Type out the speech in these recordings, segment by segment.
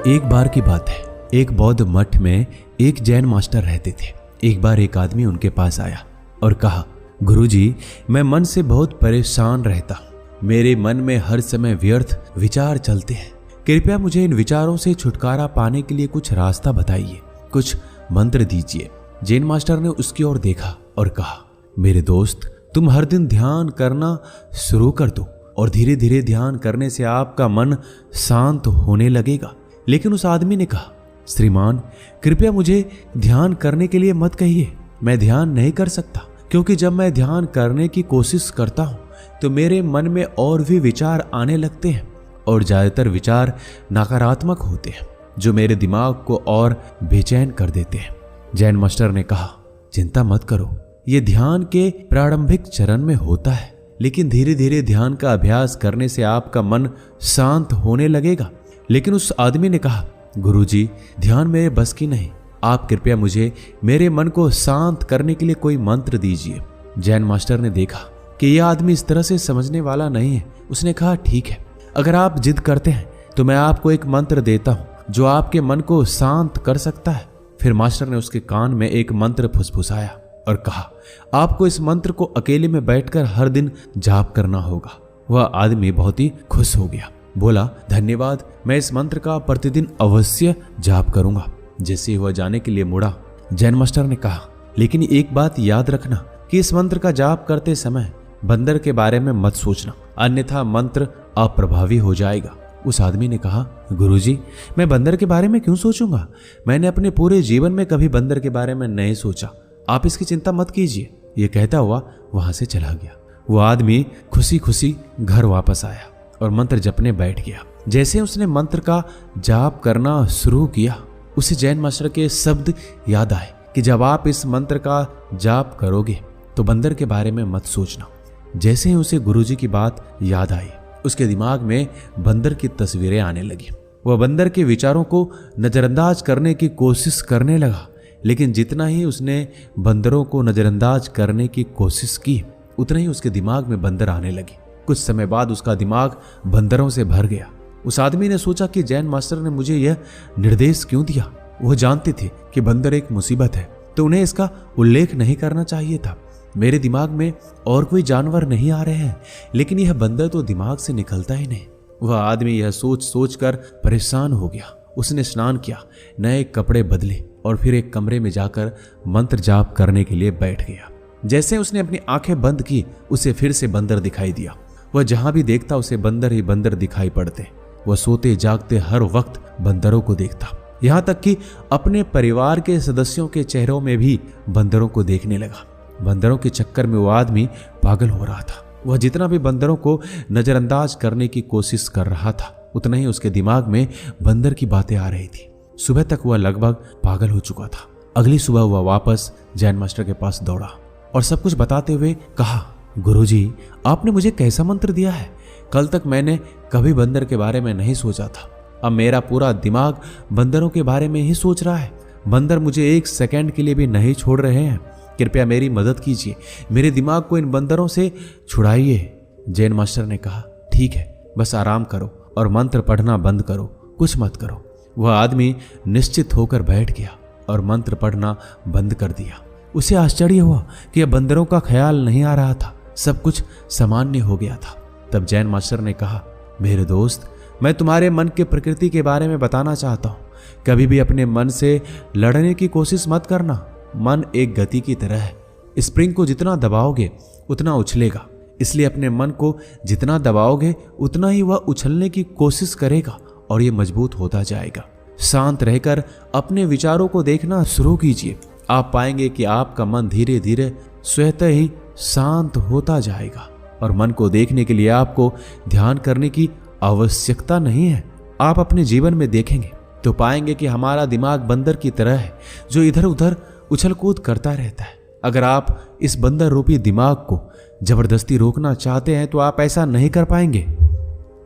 एक बार की बात है, एक बौद्ध मठ में एक जैन मास्टर रहते थे। एक बार एक आदमी उनके पास आया और कहा, गुरुजी, मैं मन से बहुत परेशान रहता हूं। मेरे मन में हर समय व्यर्थ विचार चलते हैं। कृपया मुझे इन विचारों से छुटकारा पाने के लिए कुछ रास्ता बताइए, कुछ मंत्र दीजिए। जैन मास्टर ने उसकी ओर देखा और कहा, मेरे दोस्त, तुम हर दिन ध्यान करना शुरू कर दो और धीरे धीरे ध्यान करने से आपका मन शांत होने लगेगा। लेकिन उस आदमी ने कहा, श्रीमान, कृपया मुझे ध्यान करने के लिए मत कहिए। मैं ध्यान नहीं कर सकता, क्योंकि जब मैं ध्यान करने की कोशिश करता हूं तो मेरे मन में और भी विचार आने लगते हैं और ज्यादातर विचार नकारात्मक होते हैं, जो मेरे दिमाग को और बेचैन कर देते हैं। जैन मास्टर ने कहा, चिंता मत करो, ये ध्यान के प्रारंभिक चरण में होता है, लेकिन धीरे धीरे ध्यान का अभ्यास करने से आपका मन शांत होने लगेगा। लेकिन उस आदमी ने कहा, गुरुजी, ध्यान मेरे बस की नहीं। आप कृपया मुझे मेरे मन को शांत करने के लिए कोई मंत्र दीजिए। जैन मास्टर ने देखा कि यह आदमी इस तरह से समझने वाला नहीं है। उसने कहा, ठीक है, अगर आप जिद करते हैं तो मैं आपको एक मंत्र देता हूं जो आपके मन को शांत कर सकता है। फिर मास्टर ने उसके कान में एक मंत्र फुसफुसाया और कहा, आपको इस मंत्र को अकेले में बैठकर हर दिन जाप करना होगा। वह आदमी बहुत ही खुश हो गया, बोला, धन्यवाद, मैं इस मंत्र का प्रतिदिन अवश्य जाप करूंगा। जैसे वह जाने के लिए मुड़ा, जैन मास्टर ने कहा, लेकिन एक बात याद रखना कि इस मंत्र का जाप करते समय बंदर के बारे में मत सोचना, अन्यथा मंत्र अप्रभावी हो जाएगा। उस आदमी ने कहा, गुरुजी, मैं बंदर के बारे में क्यों सोचूंगा? मैंने अपने पूरे जीवन में कभी बंदर के बारे में नहीं सोचा। आप इसकी चिंता मत कीजिए। यह कहता हुआ वहां से चला गया। वो आदमी खुशी खुशी घर वापस आया और मंत्र जपने बैठ गया। जैसे उसने मंत्र का जाप करना शुरू किया, उसे जैन मास्टर के शब्द याद आए कि जब आप इस मंत्र का जाप करोगे तो बंदर के बारे में मत सोचना। जैसे ही उसे गुरुजी की बात याद आई, उसके दिमाग में बंदर की तस्वीरें आने लगी। वह बंदर के विचारों को नजरअंदाज करने की कोशिश करने लगा, लेकिन जितना ही उसने बंदरों को नजरअंदाज करने की कोशिश की, उतना ही उसके दिमाग में बंदर आने लगे। कुछ समय बाद उसका दिमाग बंदरों से भर गया। उस आदमी ने सोचा कि जैन मास्टर ने मुझे यह निर्देश क्यों दिया? वह जानते थे कि बंदर एक मुसीबत है, तो उन्हें इसका उल्लेख नहीं करना चाहिए था। मेरे दिमाग में और कोई जानवर नहीं आ रहे हैं, लेकिन यह बंदर तो दिमाग से निकलता ही नहीं। वह आदमी यह सोच सोच कर परेशान हो गया। उसने स्नान किया, नए कपड़े बदले और फिर एक कमरे में जाकर मंत्र जाप करने के लिए बैठ गया। जैसे उसने अपनी आंखें बंद की, उसे फिर से बंदर दिखाई दिया। वह जहां भी देखता उसे बंदर ही बंदर दिखाई पड़ते। वह सोते जागते हर वक्त बंदरों को देखता, यहां तक कि अपने परिवार के सदस्यों के चेहरों में भी बंदरों को देखने लगा। बंदरों के चक्कर में वो आदमी पागल हो रहा था। वह जितना भी बंदरों को नजरअंदाज करने की कोशिश कर रहा था, उतना ही उसके दिमाग में बंदर की बातें आ रही थी। सुबह तक वह लगभग पागल हो चुका था। अगली सुबह वह वापस जैन मास्टर के पास दौड़ा और सब कुछ बताते हुए कहा, गुरुजी, आपने मुझे कैसा मंत्र दिया है? कल तक मैंने कभी बंदर के बारे में नहीं सोचा था। अब मेरा पूरा दिमाग बंदरों के बारे में ही सोच रहा है। बंदर मुझे एक सेकंड के लिए भी नहीं छोड़ रहे हैं। कृपया मेरी मदद कीजिए, मेरे दिमाग को इन बंदरों से छुड़ाइए। जैन मास्टर ने कहा, ठीक है, बस आराम करो और मंत्र पढ़ना बंद करो, कुछ मत करो। वह आदमी निश्चित होकर बैठ गया और मंत्र पढ़ना बंद कर दिया। उसे आश्चर्य हुआ कि अब बंदरों का ख्याल नहीं आ रहा था, सब कुछ सामान्य हो गया था। तब जैन मास्टर ने कहा, मेरे दोस्त, मैं तुम्हारे मन के प्रकृति के बारे में बताना चाहता हूँ। कभी भी अपने मन से लड़ने की कोशिश मत करना। मन एक गति की तरह है, स्प्रिंग को जितना दबाओगे उतना उछलेगा, इसलिए अपने मन को जितना दबाओगे उतना ही वह उछलने की कोशिश करेगा और यह मजबूत होता जाएगा। शांत रहकर अपने विचारों को देखना शुरू कीजिए। आप पाएंगे कि आपका मन धीरे धीरे स्वतः ही शांत होता जाएगा और मन को देखने के लिए आपको ध्यान करने की आवश्यकता नहीं है। आप अपने जीवन में देखेंगे तो पाएंगे कि हमारा दिमाग बंदर की तरह है, जो इधर उधर उछल कूद करता रहता है। अगर आप इस बंदर रूपी दिमाग को जबरदस्ती रोकना चाहते हैं तो आप ऐसा नहीं कर पाएंगे।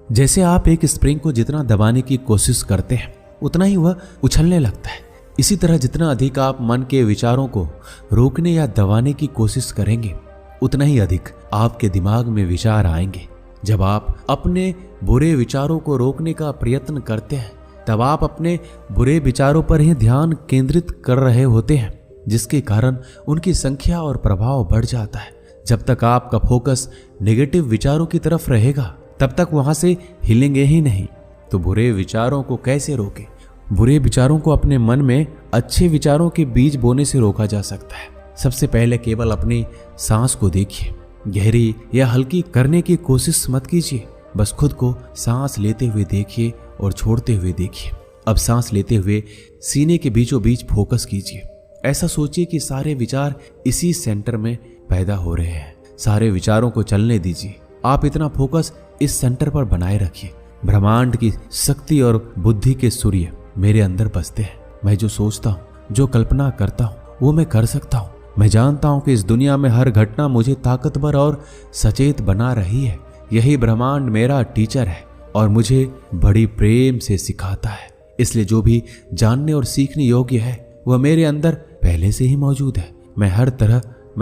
जैसे आप एक स्प्रिंग को जितना दबाने की कोशिश करते हैं उतना ही वह उछलने लगता है। इसी तरह जितना अधिक आप मन के विचारों को रोकने या दबाने की कोशिश करेंगे, उतना ही अधिक आपके दिमाग में विचार आएंगे। जब आप अपने बुरे विचारों को रोकने का प्रयत्न करते हैं तब आप अपने बुरे विचारों पर ही ध्यान केंद्रित कर रहे होते हैं, जिसके कारण उनकी संख्या और प्रभाव बढ़ जाता है। जब तक आपका फोकस नेगेटिव विचारों की तरफ रहेगा तब तक वहां से हिलेंगे ही नहीं। तो बुरे विचारों को कैसे रोकें? बुरे विचारों को अपने मन में अच्छे विचारों के बीज बोने से रोका जा सकता है। सबसे पहले केवल अपनी सांस को देखिए। गहरी या हल्की करने की कोशिश मत कीजिए, बस खुद को सांस लेते हुए देखिए और छोड़ते हुए देखिए। अब सांस लेते हुए सीने के बीचों बीच फोकस कीजिए। ऐसा सोचिए कि सारे विचार इसी सेंटर में पैदा हो रहे हैं। सारे विचारों को चलने दीजिए। आप इतना फोकस इस सेंटर पर बनाए रखिए। ब्रह्मांड की शक्ति और बुद्धि के सूर्य मेरे अंदर बसते हैं। मैं जो सोचता हूँ, जो कल्पना करता हूँ, वो मैं कर सकता हूँ। मैं जानता हूँ कि इस दुनिया में हर घटना मुझे ताकतवर और सचेत बना रही है। यही ब्रह्मांड मेरा टीचर है और मुझे बड़ी प्रेम से सिखाता है। इसलिए जो भी जानने और सीखने योग्य है वह मेरे अंदर पहले से ही मौजूद है। मैं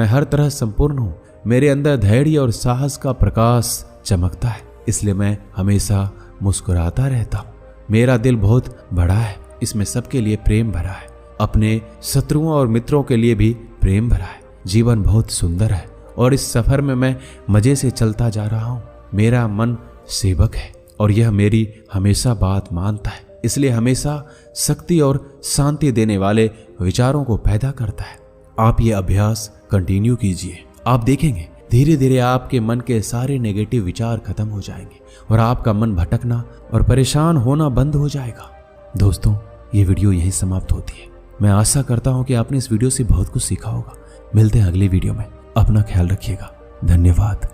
हर तरह संपूर्ण हूँ। मेरे अंदर धैर्य और साहस का प्रकाश चमकता है। इसलिए मैं हमेशा मुस्कुराता रहता हूँ। मेरा दिल बहुत बड़ा है, इसमें सबके लिए प्रेम भरा है। अपने शत्रुओं और मित्रों के लिए भी प्रेम भरा है। जीवन बहुत सुंदर है और इस सफर में मैं मजे से चलता जा रहा हूँ। मेरा मन सेवक है और यह मेरी हमेशा बात मानता है। इसलिए हमेशा शक्ति और शांति देने वाले विचारों को पैदा करता है। आप ये अभ्यास कंटिन्यू कीजिए। आप देखेंगे धीरे धीरे आपके मन के सारे नेगेटिव विचार खत्म हो जाएंगे और आपका मन भटकना और परेशान होना बंद हो जाएगा। दोस्तों, ये वीडियो यहीं समाप्त होती है। मैं आशा करता हूँ कि आपने इस वीडियो से बहुत कुछ सीखा होगा। मिलते हैं अगली वीडियो में। अपना ख्याल रखिएगा। धन्यवाद।